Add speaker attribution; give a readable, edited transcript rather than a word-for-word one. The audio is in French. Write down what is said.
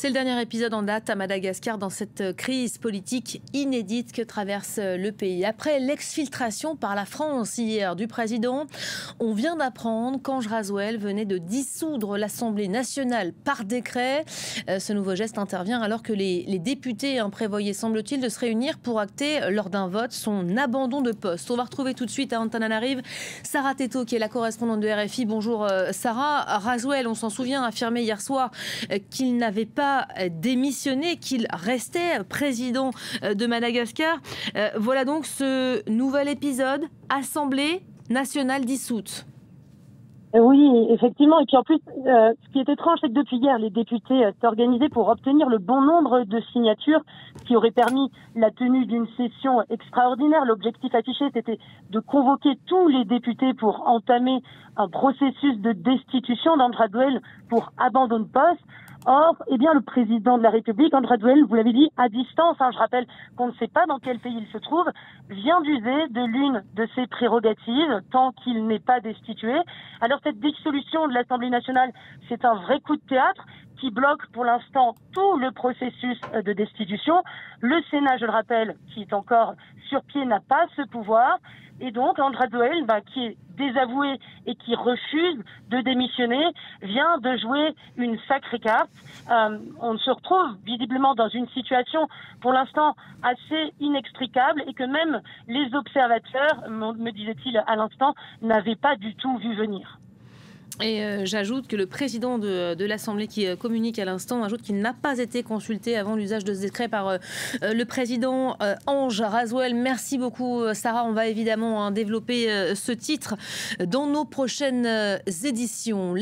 Speaker 1: C'est le dernier épisode en date à Madagascar dans cette crise politique inédite que traverse le pays. Après l'exfiltration par la France hier du président, on vient d'apprendre qu'Ange Rasuel venait de dissoudre l'Assemblée nationale par décret. Ce nouveau geste intervient alors que les députés prévoyaient, semble-t-il, de se réunir pour acter lors d'un vote son abandon de poste. On va retrouver tout de suite à Antananarive Sarah Théto, qui est la correspondante de RFI. Bonjour Sarah. Rasuel, on s'en souvient, a affirmé hier soir qu'il n'avait pas démissionné, qu'il restait président de Madagascar. Voilà donc ce nouvel épisode, Assemblée nationale dissoute.
Speaker 2: Oui, effectivement. Et puis en plus, ce qui est étrange, c'est que depuis hier, les députés s'organisaient pour obtenir le bon nombre de signatures qui auraient permis la tenue d'une session extraordinaire. L'objectif affiché, c'était de convoquer tous les députés pour entamer un processus de destitution d'Ange Rasuel pour abandon de poste. Or, le président de la République, Ange Rasuel, vous l'avez dit, à distance, je rappelle qu'on ne sait pas dans quel pays il se trouve, vient d'user de l'une de ses prérogatives tant qu'il n'est pas destitué. Alors cette dissolution de l'Assemblée nationale, c'est un vrai coup de théâtre qui bloque pour l'instant tout le processus de destitution. Le Sénat, je le rappelle, qui est encore sur pied, n'a pas ce pouvoir. Et donc, Ange Rasuel, qui est désavoué et qui refuse de démissionner, vient de jouer une sacrée carte. On se retrouve visiblement dans une situation, pour l'instant, assez inextricable et que même les observateurs, me disait-il à l'instant, n'avaient pas du tout vu venir.
Speaker 1: Et j'ajoute que le président de l'Assemblée qui communique à l'instant ajoute qu'il n'a pas été consulté avant l'usage de ce décret par le président Ange Rasuel. Merci beaucoup Sarah, on va évidemment développer ce titre dans nos prochaines éditions.